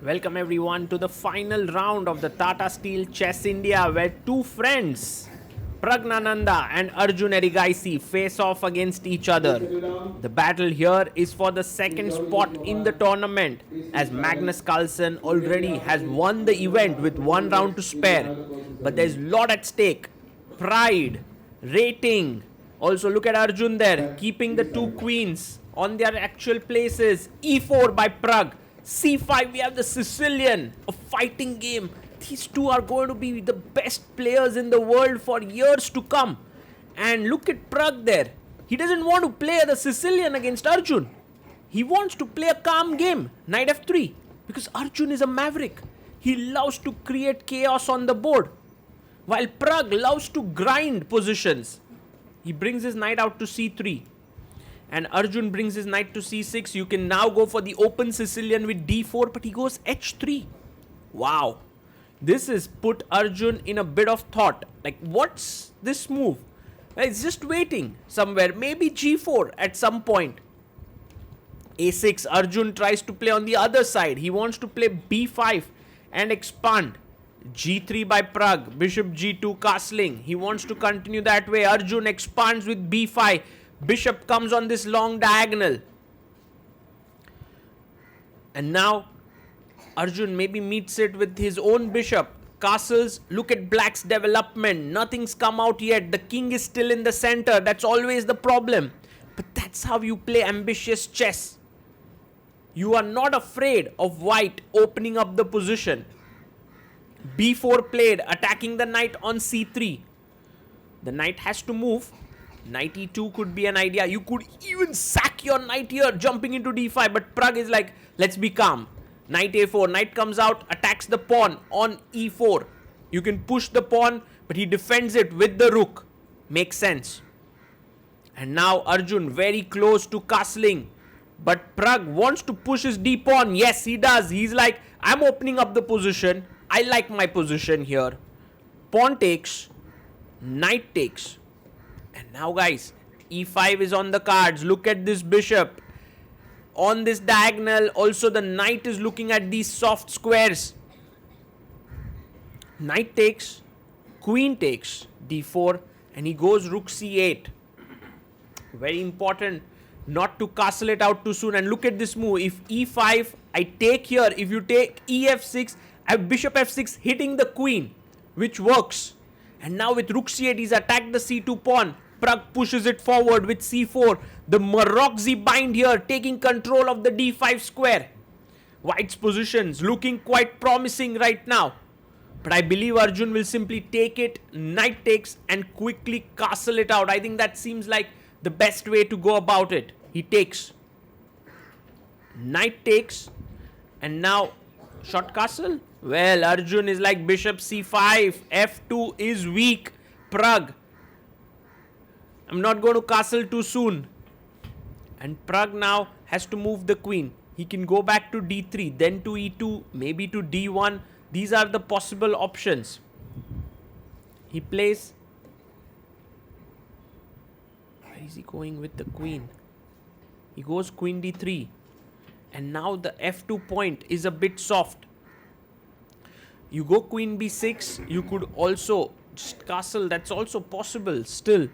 Welcome everyone to the final round of the Tata Steel Chess India, where two friends, Praggnanadhaa and Arjun face off against each other. The battle here is for the second spot in the tournament, as Magnus Carlsen already has won the event with one round to spare. But there's a lot at stake. Pride, rating. Also look at Arjun there, keeping the two queens on their actual places. E4 by Pragg. C5, we have the Sicilian, a fighting game. These two are going to be the best players in the world for years to come. And look at Pragg there. He doesn't want to play the Sicilian against Arjun. He wants to play a calm game, knight f3, because Arjun is a maverick. He loves to create chaos on the board, while Pragg loves to grind positions. He brings his knight out to c3. And Arjun brings his knight to c6. You can now go for the open Sicilian with d4, but he goes h3. Wow. This has put Arjun in a bit of thought. Like, what's this move? It's just waiting somewhere. Maybe g4 at some point. a6. Arjun tries to play on the other side. He wants to play b5 and expand. g3 by Pragg. Bishop g2 castling. He wants to continue that way. Arjun expands with b5. Bishop comes on this long diagonal. And now Arjun maybe meets it with his own bishop. Castles. Look at Black's development. Nothing's come out yet. The king is still in the center. That's always the problem. But that's how you play ambitious chess. You are not afraid of white opening up the position. b4 played, attacking the knight on c3. The knight has to move. Knight e2 could be an idea. You could even sack your knight here, jumping into d5. But Pragg is like, let's be calm. Knight a4. Knight comes out, attacks the pawn on e4. You can push the pawn, but he defends it with the rook. Makes sense. And now Arjun very close to castling. But Pragg wants to push his d pawn. Yes, he does. He's like, I'm opening up the position. I like my position here. Pawn takes. Knight takes. And now guys, e5 is on the cards. Look at this bishop. On this diagonal, also the knight is looking at these soft squares. Knight takes, queen takes, d4, and he goes rook c8. Very important not to castle it out too soon. And look at this move. If e5, I take here. If you take ef6, I have bishop f6 hitting the queen, which works. And now with rook c8, he's attacked the c2 pawn. Pragg pushes it forward with c4. The Morozzi bind here, taking control of the d5 square. White's positions looking quite promising right now. But I believe Arjun will simply take it, knight takes, and quickly castle it out. I think that seems like the best way to go about it. He takes. Knight takes. And now, short castle? Well, Arjun is like bishop c5. f2 is weak. Pragg, I'm not going to castle too soon. And Pragg now has to move the queen. He can go back to d3, then to e2, maybe to d1. These are the possible options. He plays. Where is he going with the queen? He goes queen d3. And now the f2 point is a bit soft. You go queen b6. You could also just castle. That's also possible still.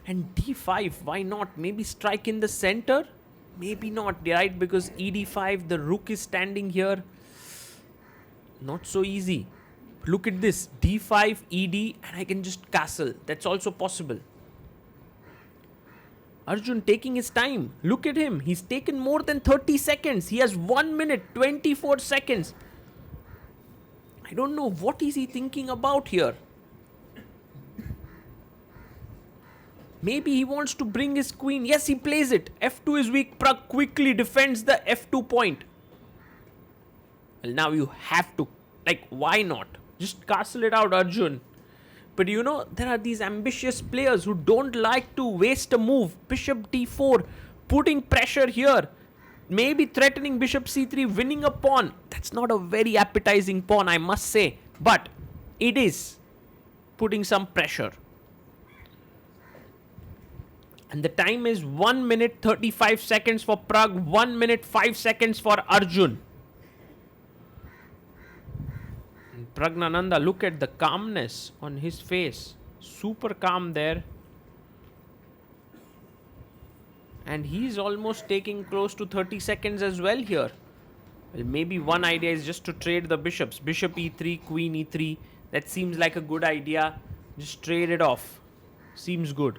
And d5, why not? Maybe strike in the center? Maybe not, right? Because ed5, the rook is standing here. Not so easy. Look at this. d5, ed, and I can just castle. That's also possible. Arjun taking his time. Look at him. He's taken more than 30 seconds. He has 1 minute, 24 seconds. I don't know what is he thinking about here. Maybe he wants to bring his queen. Yes, he plays it. f2 is weak. Pragg quickly defends the f2 point. Well, now you have to. Like, why not? Just castle it out, Arjun. But you know, there are these ambitious players who don't like to waste a move. Bishop d4. Putting pressure here. Maybe threatening bishop c3. Winning a pawn. That's not a very appetizing pawn, I must say. But it is putting some pressure. And the time is 1 minute 35 seconds for Pragg, 1 minute 5 seconds for Arjun. Praggnanadhaa, look at the calmness on his face. Super calm there. And he's almost taking close to 30 seconds as well here. Well, maybe one idea is just to trade the bishops. Bishop e3, queen e3. That seems like a good idea. Just trade it off. Seems good.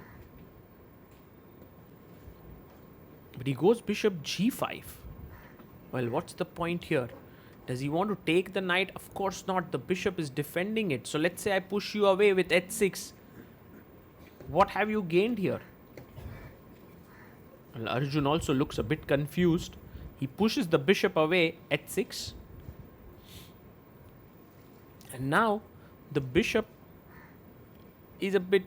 But he goes bishop g5. Well, what's the point here? Does he want to take the knight? Of course not. The bishop is defending it. So let's say I push you away with h6. What have you gained here? Well, Arjun also looks a bit confused. He pushes the bishop away, h6. And now the bishop is a bit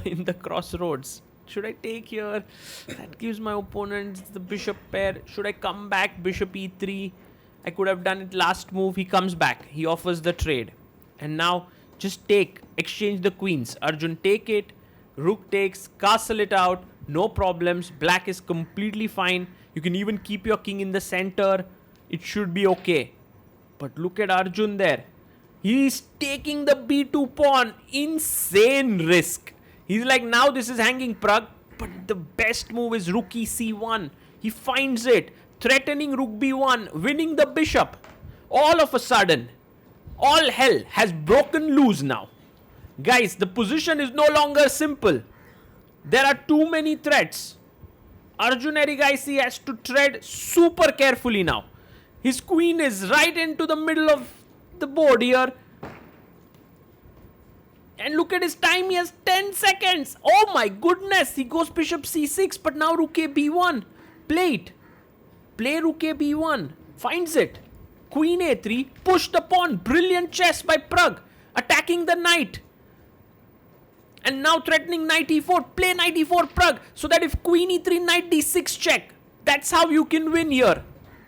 in the crossroads. Should I take here? That gives my opponents the bishop pair. Should I come back? Bishop e3. I could have done it last move. He comes back. He offers the trade. And now just take. Exchange the queens. Arjun take it. Rook takes. Castle it out. No problems. Black is completely fine. You can even keep your king in the center. It should be okay. But look at Arjun there. He's taking the b2 pawn. Insane risk. He's like, now this is hanging Pragg. But the best move is rook e c1. He finds it. Threatening rook b1. Winning the bishop. All of a sudden, all hell has broken loose now. Guys, the position is no longer simple. There are too many threats. Arjun Erigaisi has to tread super carefully now. His queen is right into the middle of the board here. And look at his time, he has 10 seconds. Oh my goodness, he goes bishop c6, but now rook a b1. Play it. Play rook a b1. Finds it. Queen a3, push the pawn. Brilliant chess by Pragg. Attacking the knight. And now threatening knight e4. Play knight e4 Pragg. So that if queen e3, knight d6 check. That's how you can win here.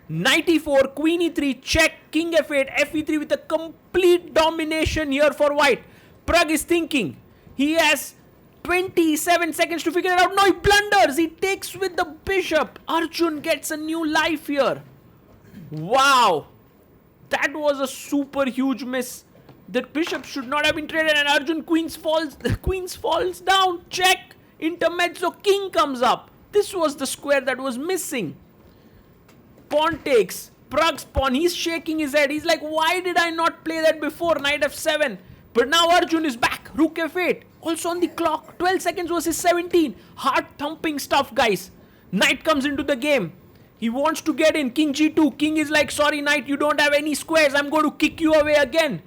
Knight e4, queen e3 check. King f8, fe3 with a complete domination here for white. Pragg is thinking. He has 27 seconds to figure it out. No, he blunders. He takes with the bishop. Arjun gets a new life here. Wow. That was a super huge miss. That bishop should not have been traded, and Arjun queens falls down. Check. Intermezzo. King comes up. This was the square that was missing. Pawn takes. Pragg's pawn. He's shaking his head. He's like, why did I not play that before? Knight f7. But now Arjun is back. Rook f8. Also on the clock. 12 seconds versus 17. Heart thumping stuff, guys. Knight comes into the game. He wants to get in. King g2. King is like, sorry, knight, you don't have any squares. I'm going to kick you away again.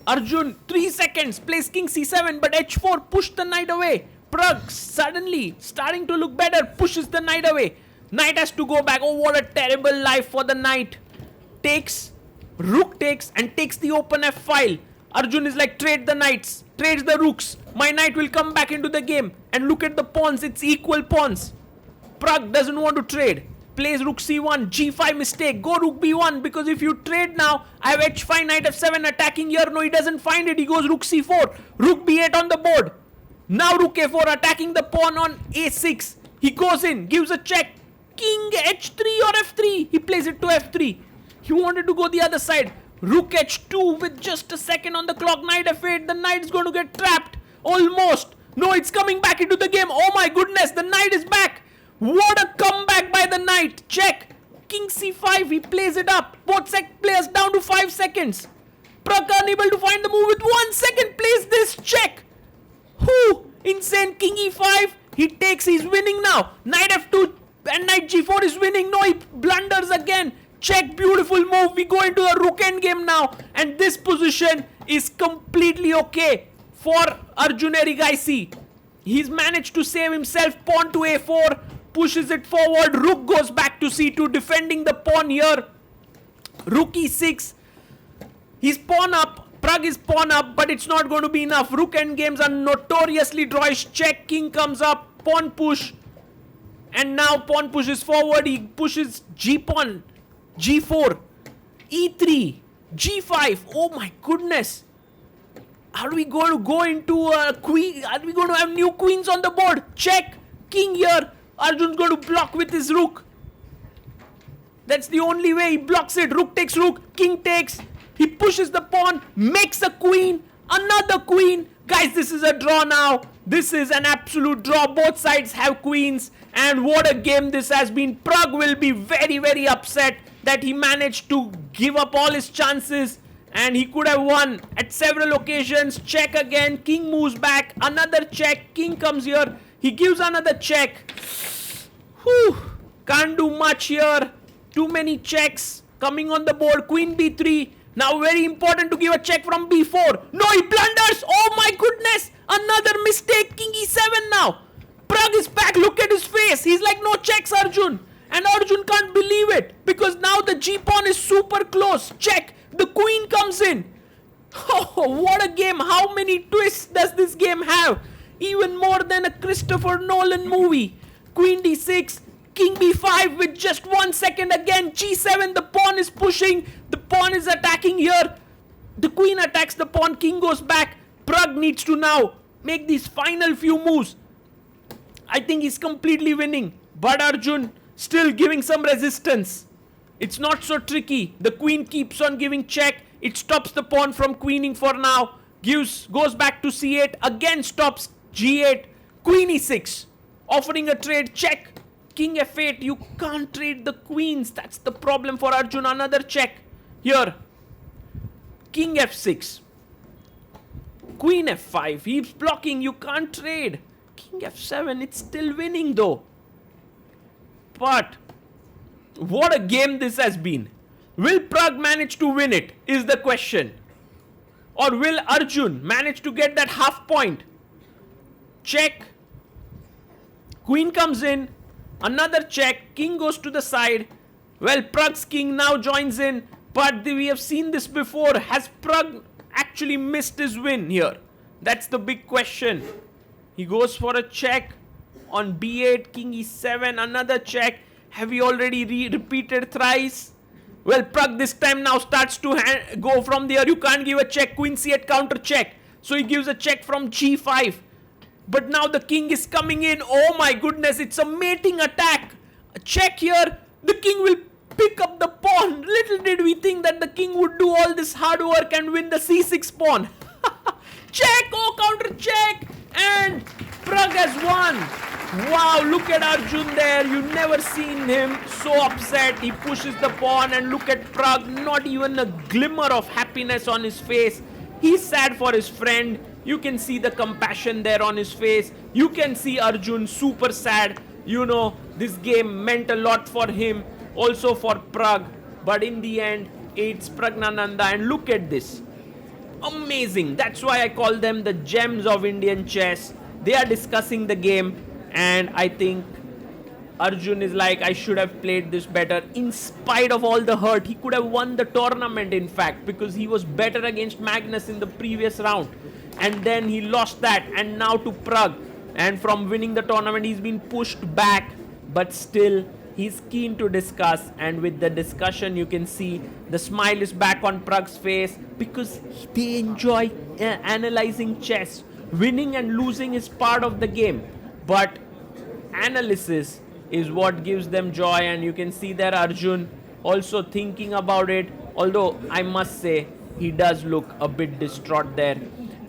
Arjun, 3 seconds. Plays king c7, but h4. Push the knight away. Pragg suddenly starting to look better. Pushes the knight away. Knight has to go back. Oh, what a terrible life for the knight. Takes. Rook takes and takes the open f file. Arjun is like, trade the knights, trades the rooks. My knight will come back into the game. And look at the pawns, it's equal pawns. Pragg doesn't want to trade. Plays rook c1, g5 mistake. Go rook b1, because if you trade now, I have h5, knight f7 attacking here. No, he doesn't find it. He goes rook c4, rook b8 on the board. Now rook a4 attacking the pawn on a6. He goes in, gives a check. King h3 or f3. He plays it to f3. He wanted to go the other side. Rook h2 with just a second on the clock. Knight f8. The knight is going to get trapped. Almost. No, it's coming back into the game. Oh my goodness. The knight is back. What a comeback by the knight. Check. King c5. He plays it up. Both players down to 5 seconds. Pragg unable to find the move with 1 second. Plays this. Check. Whoo. Insane. King e5. He takes. He's winning now. Knight f2 and knight g4 is winning. No, he blunders again. Check, beautiful move. We go into a rook endgame now. And this position is completely okay for Arjun Erigaisi. He's managed to save himself. Pawn to a4. Pushes it forward. Rook goes back to c2. Defending the pawn here. Rook e6. He's pawn up. Pragg is pawn up. But it's not going to be enough. Rook endgames are notoriously drawish. Check. King comes up. Pawn push. And now pawn pushes forward. He pushes g-pawn. g4, e3, g5. Oh my goodness. Are we going to go into a queen? Are we going to have new queens on the board? Check. King here. Arjun's going to block with his rook. That's the only way. He blocks it. Rook takes rook. King takes. He pushes the pawn. Makes a queen. Another queen. Guys, this is a draw now. This is an absolute draw. Both sides have queens. And what a game this has been. Pragg will be very, very upset that he managed to give up all his chances. And he could have won at several occasions. Check again. King moves back. Another check. King comes here. He gives another check. Whew. Can't do much here. Too many checks coming on the board. Queen b3. Now very important to give a check from b4. No, he blunders. Oh my goodness. Another mistake. King e7 now. Pragg is back. Look at his face. He's like, no checks, Arjun. And Arjun can't believe it. Because now the g-pawn is super close. Check. The queen comes in. Oh, what a game. How many twists does this game have? Even more than a Christopher Nolan movie. Queen d6. King b5 with just 1 second again. g7. The pawn is pushing. The pawn is attacking here. The queen attacks the pawn. King goes back. Pragg needs to now make these final few moves. I think he's completely winning. But Arjun still giving some resistance. It's not so tricky. The queen keeps on giving check. It stops the pawn from queening for now. Goes back to c8. Again stops g8. Queen e6. Offering a trade. Check. King f8. You can't trade the queens. That's the problem for Arjun. Another check. Here. King f6. Queen f5. He's blocking. You can't trade. King f7. It's still winning though. But what a game this has been. Will Pragg manage to win it is the question. Or will Arjun manage to get that half point? Check. Queen comes in. Another check. King goes to the side. Well, Pragg's king now joins in. But we have seen this before. Has Pragg actually missed his win here? That's the big question. He goes for a check on b8. King e7. Another check. Have we already repeated thrice? Well, Pragg this time now starts to go from there. You can't give a check. Queen c8 counter check. So he gives a check from g5. But now the king is coming in. Oh my goodness, it's a mating attack. A check here. The king will pick up the pawn. Little did we think that the king would do all this hard work and win the c6 pawn. Check. Oh, counter check. And Pragg has won. Wow, look at Arjun there. You never seen him so upset. He pushes the pawn and look at Pragg. Not even a glimmer of happiness on his face. He's sad for his friend. You can see the compassion there on his face. You can see Arjun super sad. You know, this game meant a lot for him. Also for Pragg. But in the end, it's Praggnanadhaa. And look at this. Amazing. That's why I call them the gems of Indian chess. They are discussing the game. And I think Arjun is like, I should have played this better. In spite of all the hurt, he could have won the tournament, in fact, because he was better against Magnus in the previous round. And then he lost that. And now to Pragg. And from winning the tournament, he's been pushed back. But still, he's keen to discuss. And with the discussion, you can see the smile is back on Pragg's face. Because they enjoy analyzing chess. Winning and losing is part of the game. But analysis is what gives them joy, and you can see there Arjun also thinking about it, although I must say he does look a bit distraught there.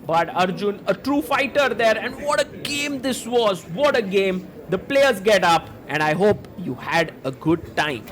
But Arjun, a true fighter there, and what a game this was. What a game. The players get up, and I hope you had a good time.